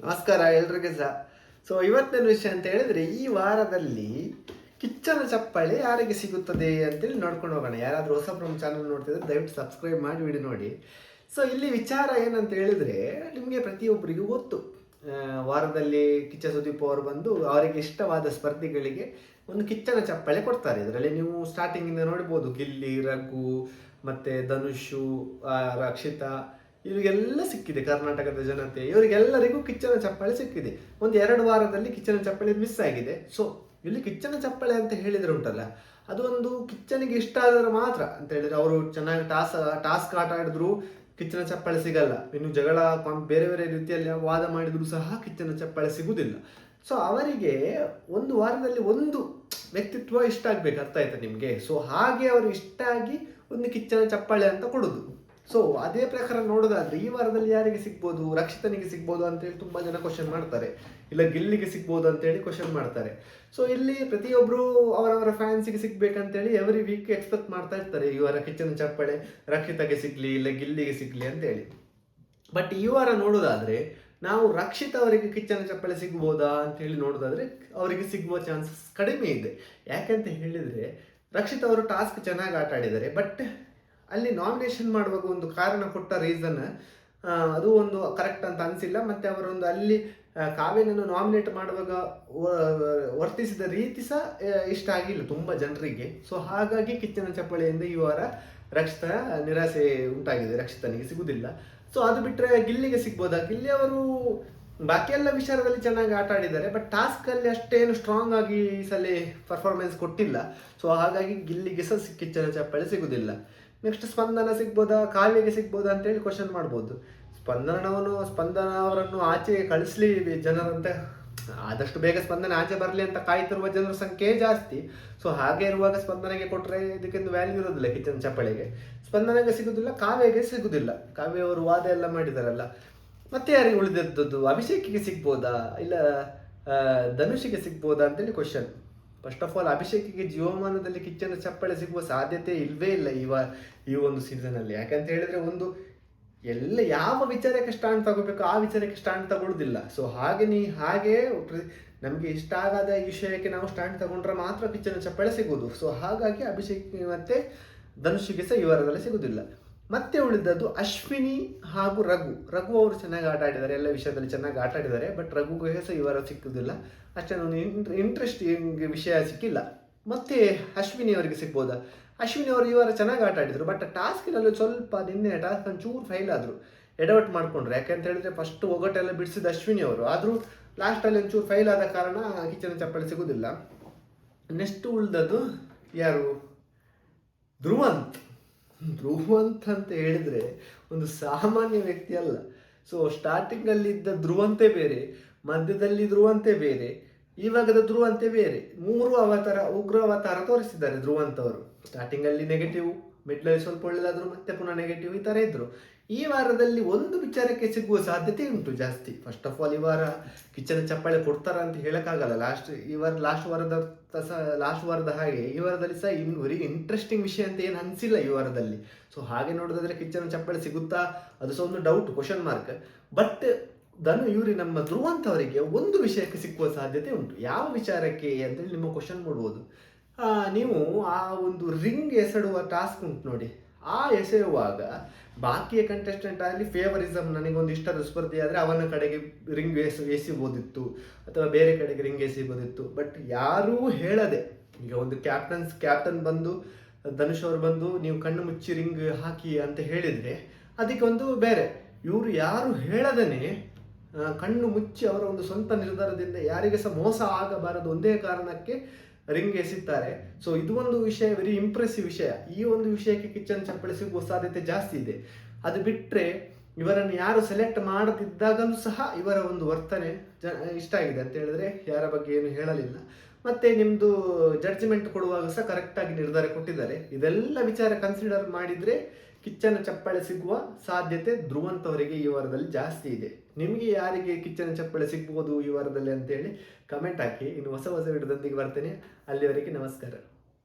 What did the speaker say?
ನಮಸ್ಕಾರ ಎಲ್ರಿಗೂ ಸಹ. ಇವತ್ತಿನ ವಿಷಯ ಅಂತ ಹೇಳಿದ್ರೆ, ಈ ವಾರದಲ್ಲಿ ಕಿಚ್ಚನ ಚಪ್ಪಾಳೆ ಯಾರಿಗೆ ಸಿಗುತ್ತದೆ ಅಂತೇಳಿ ನೋಡ್ಕೊಂಡು ಹೋಗೋಣ. ಯಾರಾದರೂ ಹೊಸಬ್ರು ಚಾನಲ್ ನೋಡ್ತಿದ್ರೆ ದಯವಿಟ್ಟು ಸಬ್ಸ್ಕ್ರೈಬ್ ಮಾಡಿ ವಿಡಿಯೋ ನೋಡಿ. ಇಲ್ಲಿ ವಿಚಾರ ಏನಂತ ಹೇಳಿದ್ರೆ, ನಿಮಗೆ ಪ್ರತಿಯೊಬ್ಬರಿಗೂ ಗೊತ್ತು, ವಾರದಲ್ಲಿ ಕಿಚ್ಚ ಸುದೀಪ್ ಅವರು ಬಂದು ಅವರಿಗೆ ಇಷ್ಟವಾದ ಸ್ಪರ್ಧಿಗಳಿಗೆ ಒಂದು ಕಿಚ್ಚನ ಚಪ್ಪಾಳೆ ಕೊಡ್ತಾರೆ. ಇದರಲ್ಲಿ ನೀವು ಸ್ಟಾರ್ಟಿಂಗಿಂದ ನೋಡ್ಬೋದು, ಗಿಲ್ಲಿ, ರಘು, ಮತ್ತೆ ಧನುಷು, ರಕ್ಷಿತಾ, ಇವರಿಗೆಲ್ಲ ಸಿಕ್ಕಿದೆ. ಕರ್ನಾಟಕದ ಜನತೆ ಇವರಿಗೆಲ್ಲರಿಗೂ ಕಿಚ್ಚನ ಚಪ್ಪಾಳೆ ಸಿಕ್ಕಿದೆ. ಒಂದು 2 ವಾರದಲ್ಲಿ ಕಿಚ್ಚನ ಚಪ್ಪಾಳೆ ಮಿಸ್ ಆಗಿದೆ. ಇಲ್ಲಿ ಕಿಚ್ಚನ ಚಪ್ಪಾಳೆ ಅಂತ ಹೇಳಿದ್ರೆ ಉಂಟಲ್ಲ, ಅದು ಒಂದು ಕಿಚ್ಚನಿಗೆ ಇಷ್ಟ ಆದ್ರೆ ಮಾತ್ರ ಅಂತ ಹೇಳಿದ್ರೆ, ಅವರು ಚೆನ್ನಾಗಿ ಟಾಸ್ಕ್ ಆಟ ಆಡಿದ್ರು ಕಿಚ್ಚನ ಚಪ್ಪಾಳೆ ಸಿಗಲ್ಲ. ಇನ್ನು ಜಗಳ ಬೇರೆ ಬೇರೆ ರೀತಿಯಲ್ಲಿ ವಾದ ಮಾಡಿದ್ರು ಸಹ ಕಿಚ್ಚನ ಚಪ್ಪಾಳೆ ಸಿಗುವುದಿಲ್ಲ. ಅವರಿಗೆ ಒಂದು ವಾರದಲ್ಲಿ ಒಂದು ವ್ಯಕ್ತಿತ್ವ ಇಷ್ಟ ಆಗ್ಬೇಕು, ಅರ್ಥ ಆಯ್ತಾ ನಿಮಗೆ? ಹಾಗೆ ಅವರು ಇಷ್ಟ ಆಗಿ ಒಂದು ಕಿಚ್ಚನ ಚಪ್ಪಾಳೆ ಅಂತ ಕೊಡುದು. ಅದೇ ಪ್ರಕಾರ ನೋಡೋದಾದ್ರೆ, ಈ ವಾರದಲ್ಲಿ ಯಾರಿಗೆ ಸಿಗ್ಬೋದು? ರಕ್ಷಿತನಿಗೆ ಸಿಗ್ಬೋದು ಅಂತೇಳಿ ತುಂಬಾ ಜನ ಕ್ವಶನ್ ಮಾಡ್ತಾರೆ, ಇಲ್ಲ ಗಿಲ್ಲಿಗೆ ಸಿಗ್ಬೋದು ಅಂತೇಳಿ ಕ್ವಶನ್ ಮಾಡ್ತಾರೆ. ಇಲ್ಲಿ ಪ್ರತಿಯೊಬ್ರು ಅವರವರ ಫ್ಯಾನ್ಸಿಗೆ ಸಿಗ್ಬೇಕಂತೇಳಿ ಎವ್ರಿ ವೀಕ್ ಎಕ್ಸ್ಪೆಕ್ಟ್ ಮಾಡ್ತಾ ಇರ್ತಾರೆ, ಈ ವಾರ ಕಿಚ್ಚನ ಚಪ್ಪಾಳೆ ರಕ್ಷಿತಗೆ ಸಿಗ್ಲಿ ಇಲ್ಲ ಗಿಲ್ಲಿಗೆ ಸಿಗ್ಲಿ ಅಂತೇಳಿ. ಬಟ್ ಈ ವಾರ ನೋಡೋದಾದ್ರೆ, ನಾವು ರಕ್ಷಿತ್ ಅವರಿಗೆ ಕಿಚ್ಚನ ಚಪ್ಪಾಳೆ ಸಿಗ್ಬೋದಾ ಅಂತ ಹೇಳಿ ನೋಡೋದಾದ್ರೆ, ಅವರಿಗೆ ಸಿಗುವ ಚಾನ್ಸಸ್ ಕಡಿಮೆ ಇದೆ. ಯಾಕಂತ ಹೇಳಿದ್ರೆ, ರಕ್ಷಿತ್ ಅವರು ಟಾಸ್ಕ್ ಚೆನ್ನಾಗಿ ಆಟ ಆಡಿದ್ದಾರೆ. ಬಟ್ ಅಲ್ಲಿ ನಾಮಿನೇಷನ್ ಮಾಡುವಾಗ ಒಂದು ಕಾರಣ ಕೊಟ್ಟ ರೀಸನ್ ಅದು ಒಂದು ಕರೆಕ್ಟ್ ಅಂತ ಅನಿಸಿಲ್ಲ. ಮತ್ತು ಅವರೊಂದು ಅಲ್ಲಿ ಕಾವ್ಯನನ್ನು ನಾಮಿನೇಟ್ ಮಾಡುವಾಗ ವರ್ತಿಸಿದ ರೀತಿ ಸಹ ಇಷ್ಟ ಆಗಿಲ್ಲ ತುಂಬ ಜನರಿಗೆ. ಹಾಗಾಗಿ ಕಿಚ್ಚನ ಚಪ್ಪಾಳೆಯಿಂದ ಈ ವಾರ ನಿರಾಸೆ ಉಂಟಾಗಿದೆ, ರಕ್ಷಿತನಿಗೆ ಸಿಗುವುದಿಲ್ಲ. ಅದು ಬಿಟ್ಟರೆ ಗಿಲ್ಲಿಗೆ ಸಿಗ್ಬೋದಾ? ಗಿಲ್ಲಿ ಅವರು ಬಾಕಿ ಎಲ್ಲ ವಿಚಾರದಲ್ಲಿ ಚೆನ್ನಾಗಿ ಆಟ ಆಡಿದ್ದಾರೆ, ಬಟ್ ಟಾಸ್ಕಲ್ಲಿ ಅಷ್ಟೇನು ಸ್ಟ್ರಾಂಗ್ ಆಗಿ ಈ ಸಲ ಪರ್ಫಾರ್ಮೆನ್ಸ್ ಕೊಟ್ಟಿಲ್ಲ. ಹಾಗಾಗಿ ಗಿಲ್ಲಿಗೆ ಸಹ ಕಿಚ್ಚನ ಚಪ್ಪಾಳೆ ಸಿಗುವುದಿಲ್ಲ. ನೆಕ್ಸ್ಟ್ ಸ್ಪಂದನ ಸಿಗ್ಬೋದಾ, ಕಾವ್ಯಗೆ ಸಿಗ್ಬೋದಾ ಅಂತೇಳಿ ಕ್ವಶನ್ ಮಾಡ್ಬೋದು. ಸ್ಪಂದನ ಅವರನ್ನು ಆಚೆ ಕಳಿಸ್ಲಿ ಜನರಂತೆ, ಆದಷ್ಟು ಬೇಗ ಸ್ಪಂದನ ಆಚೆ ಬರಲಿ ಅಂತ ಕಾಯ್ತಿರುವ ಜನರ ಸಂಖ್ಯೆ ಜಾಸ್ತಿ. ಹಾಗೆ ಇರುವಾಗ ಸ್ಪಂದನೆಗೆ ಕೊಟ್ಟರೆ ಇದಕ್ಕೊಂದು ವ್ಯಾಲ್ಯೂ ಇರೋದಿಲ್ಲ. ಕಿಚ್ಚನ ಚಪ್ಪಾಳೆಗೆ ಸ್ಪಂದನೆಗೆ ಸಿಗುದಿಲ್ಲ, ಕಾವ್ಯಗೆ ಸಿಗುದಿಲ್ಲ. ಕಾವ್ಯ ಅವರು ವಾದ ಎಲ್ಲ ಮಾಡಿದಾರಲ್ಲ. ಮತ್ತೆ ಯಾರಿಗೆ ಉಳಿದದ್ದು? ಅಭಿಷೇಕಿಗೆ ಸಿಗ್ಬೋದಾ ಇಲ್ಲ ಧನುಷಿಗೆ ಸಿಗ್ಬೋದಾ ಅಂತೇಳಿ ಕ್ವಶನ್. ಫಸ್ಟ್ ಆಫ್ ಆಲ್, ಅಭಿಷೇಕಿಗೆ ಜೀವಮಾನದಲ್ಲಿ ಕಿಚ್ಚನ ಚಪ್ಪಾಳೆ ಸಿಗುವ ಸಾಧ್ಯತೆ ಇಲ್ವೇ ಇಲ್ಲ ಈ ಒಂದು ಸೀಸನಲ್ಲಿ. ಯಾಕಂತ ಹೇಳಿದ್ರೆ, ಯಾವ ವಿಚಾರಕ್ಕೆ ಸ್ಟ್ಯಾಂಡ್ ತಗೋಬೇಕು ಆ ವಿಚಾರಕ್ಕೆ ಸ್ಟ್ಯಾಂಡ್ ತಗೊಳ್ಳೋದಿಲ್ಲ. ಹಾಗೆ ನಮಗೆ ಇಷ್ಟ ಆಗದ ವಿಷಯಕ್ಕೆ ನಾವು ಸ್ಟ್ಯಾಂಡ್ ತಗೊಂಡ್ರೆ ಮಾತ್ರ ಕಿಚ್ಚನ ಚಪ್ಪಾಳೆ ಸಿಗುವುದು. ಹಾಗಾಗಿ ಅಭಿಷೇಕ್ ಮತ್ತೆ ಧನುಷಿಗೆ ಸಹ ಈ ವಾರದಲ್ಲಿ ಸಿಗುವುದಿಲ್ಲ. ಮತ್ತೆ ಉಳಿದದ್ದು ಅಶ್ವಿನಿ ಹಾಗೂ ರಘು ಅವರು ಚೆನ್ನಾಗಿ ಆಟ ಆಡಿದ್ದಾರೆ, ಎಲ್ಲ ವಿಷಯದಲ್ಲಿ ಚೆನ್ನಾಗಿ ಆಟ ಆಡಿದ್ದಾರೆ. ಬಟ್ ರಘುಗೆ ಸಹ ಈ ವಾರ ಸಿಕ್ಕುವುದಿಲ್ಲ, ಅಷ್ಟೊಂದು ಇಂಟ್ರೆಸ್ಟಿಂಗ್ ವಿಷಯ ಸಿಕ್ಕಿಲ್ಲ. ಮತ್ತೆ ಅಶ್ವಿನಿ ಅವರಿಗೆ ಸಿಗ್ಬೋದಾ? ಅಶ್ವಿನಿ ಅವರು ಈ ವಾರ ಚೆನ್ನಾಗಿ ಆಟ ಆಡಿದರು, ಬಟ್ ಟಾಸ್ಕಿನಲ್ಲಿ ಸ್ವಲ್ಪ ನಿನ್ನೆ ಟಾಸ್ಕ್ ಒಂಚೂರು ಫೈಲ್ ಆದರು, ಎಡವಟ್ ಮಾಡಿಕೊಂಡ್ರು. ಯಾಕಂತ ಹೇಳಿದ್ರೆ, ಫಸ್ಟ್ ಒಗಟೆಲ್ಲ ಬಿಡಿಸಿದ ಅಶ್ವಿನಿ ಅವರು, ಆದರೂ ಲಾಸ್ಟಲ್ಲಿ ಒಂಚೂರು ಫೈಲ್ ಆದ ಕಾರಣ ಕಿಚ್ಚನ ಚಪ್ಪಾಳೆ ಸಿಗುವುದಿಲ್ಲ. ನೆಕ್ಸ್ಟ್ ಉಳಿದದ್ದು ಯಾರು? ಧ್ರುವಂತ್ ಅಂತ ಹೇಳಿದ್ರೆ ಒಂದು ಸಾಮಾನ್ಯ ವ್ಯಕ್ತಿ ಅಲ್ಲ. ಸ್ಟಾರ್ಟಿಂಗಲ್ಲಿ ಇದ್ದ ಧ್ರುವಂತೆ ಬೇರೆ, ಮಧ್ಯದಲ್ಲಿ ಧ್ರುವಂತೆ ಬೇರೆ, ಇವಾಗದ ಧ್ರುವಂತೆ ಬೇರೆ. 3 ಉಗ್ರ ಅವತಾರ ತೋರಿಸಿದ್ದಾರೆ ಧ್ರುವಂತ್ ಅವರು. ಸ್ಟಾರ್ಟಿಂಗಲ್ಲಿ ನೆಗೆಟಿವ್, ಮಿಡ್ಲಲ್ಲಿ ಸ್ವಲ್ಪ ಒಳ್ಳೆದಾದ್ರು, ಮತ್ತೆ ಪುನಃ ನೆಗೆಟಿವ್, ಈ ಥರ ಇದ್ರು. ಈ ವಾರದಲ್ಲಿ ಒಂದು ವಿಚಾರಕ್ಕೆ ಸಿಗುವ ಸಾಧ್ಯತೆ ಉಂಟು ಜಾಸ್ತಿ. ಫಸ್ಟ್ ಆಫ್ ಆಲ್, ಈ ವಾರ ಕಿಚ್ಚನ ಚಪ್ಪಾಳೆ ಕೊಡ್ತಾರ ಅಂತ ಹೇಳಕ್ಕಾಗಲ್ಲ. ಲಾಸ್ಟ್ ವಾರದ ಹಾಗೆ ಈ ವಾರದಲ್ಲಿ ಸಹ ವೆರಿ ಇಂಟ್ರೆಸ್ಟಿಂಗ್ ವಿಷಯ ಅಂತ ಏನು ಅನಿಸಿಲ್ಲ ಈ ವಾರದಲ್ಲಿ. ಹಾಗೆ ನೋಡೋದಾದ್ರೆ ಕಿಚ್ಚನ ಚಪ್ಪಾಳೆ ಸಿಗುತ್ತಾ, ಅದು ಸಹ ಒಂದು ಡೌಟ್, ಕ್ವಶನ್ ಮಾರ್ಕ್. ಬಟ್ ನಮ್ಮ ಧ್ರುವಂತ್ ಅವರಿಗೆ ಒಂದು ವಿಷಯಕ್ಕೆ ಸಿಕ್ಕುವ ಸಾಧ್ಯತೆ ಉಂಟು. ಯಾವ ವಿಚಾರಕ್ಕೆ ಅಂತೇಳಿ ನಿಮ್ಮ ಕ್ವಶನ್ ಮಾಡ್ಬೋದು. ನೀವು ಆ ಒಂದು ರಿಂಗ್ ಎಸೆಡುವ ಟಾಸ್ಕ್ ಉಂಟು ನೋಡಿ, ಆ ಎಸೆಯುವಾಗ ಬಾಕಿಯ ಕಂಟೆಸ್ಟೆಂಟ್ ಆಗಲಿ ಫೇವರಿಸಮ್, ನನಗೊಂದು ಇಷ್ಟದ ಸ್ಪರ್ಧಿ ಆದರೆ ಅವನ ಕಡೆಗೆ ರಿಂಗ್ ಎಸಿಬೋದಿತ್ತು, ಅಥವಾ ಬೇರೆ ಕಡೆಗೆ ರಿಂಗ್ ಎಸಿಬೋದಿತ್ತು. ಬಟ್ ಯಾರೂ ಹೇಳದೆ, ಈಗ ಒಂದು ಕ್ಯಾಪ್ಟನ್ ಬಂದು, ಧನುಷ್ ಅವರು ಬಂದು ನೀವು ಕಣ್ಣು ಮುಚ್ಚಿ ರಿಂಗ್ ಹಾಕಿ ಅಂತ ಹೇಳಿದರೆ ಅದಕ್ಕೆ ಒಂದು ಬೇರೆ. ಇವರು ಯಾರು ಹೇಳದೇನೆ ಕಣ್ಣು ಮುಚ್ಚಿ ಅವರ ಒಂದು ಸ್ವಂತ ನಿರ್ಧಾರದಿಂದ ಯಾರಿಗೆ ಸಹ ಮೋಸ ಆಗಬಾರದು ಒಂದೇ ಕಾರಣಕ್ಕೆ ರಿಂಗ್ ಎಸಿತಾರೆ. ಇದು ಒಂದು ವಿಷಯ, ವೆರಿ ಇಂಪ್ರೆಸಿವ್ ವಿಷಯ. ಈ ಒಂದು ವಿಷಯಕ್ಕೆ ಕಿಚ್ಚನ ಚಪ್ಪಾಳೆ ಸಿಗುವ ಸಾಧ್ಯತೆ ಜಾಸ್ತಿ ಇದೆ. ಅದು ಬಿಟ್ಟರೆ, ಇವರನ್ನು ಯಾರು ಸೆಲೆಕ್ಟ್ ಮಾಡದಿದ್ದಾಗಲೂ ಸಹ ಇವರ ಒಂದು ವರ್ತನೆ ಇಷ್ಟ ಆಗಿದೆ ಅಂತ ಹೇಳಿದ್ರೆ ಯಾರ ಬಗ್ಗೆ ಏನು ಹೇಳಲಿಲ್ಲ. ಮತ್ತೆ ನಿಮ್ಮದು ಜಡ್ಜ್ಮೆಂಟ್ ಕೊಡುವಾಗ ಸಹ ಕರೆಕ್ಟಾಗಿ ನಿರ್ಧಾರ ಕೊಟ್ಟಿದ್ದಾರೆ. ಇದೆಲ್ಲ ವಿಚಾರ ಕನ್ಸಿಡರ್ ಮಾಡಿದರೆ ಕಿಚ್ಚನ ಚಪ್ಪಾಳೆ ಸಿಗುವ ಸಾಧ್ಯತೆ ಧ್ರುವಂತ್ ಅವರಿಗೆ ಈ ವಾರದಲ್ಲಿ ಜಾಸ್ತಿ ಇದೆ. ನಿಮಗೆ ಯಾರಿಗೆ ಕಿಚ್ಚನ ಚಪ್ಪಾಳೆ ಸಿಗ್ಬೋದು ಈ ವಾರದಲ್ಲಿ ಅಂತೇಳಿ ಕಮೆಂಟ್ ಹಾಕಿ. ಇನ್ನು ಹೊಸ ವಿಡಿಯೋದೊಂದಿಗೆ ಬರ್ತೇನೆ. ಅಲ್ಲಿವರೆಗೆ ನಮಸ್ಕಾರ.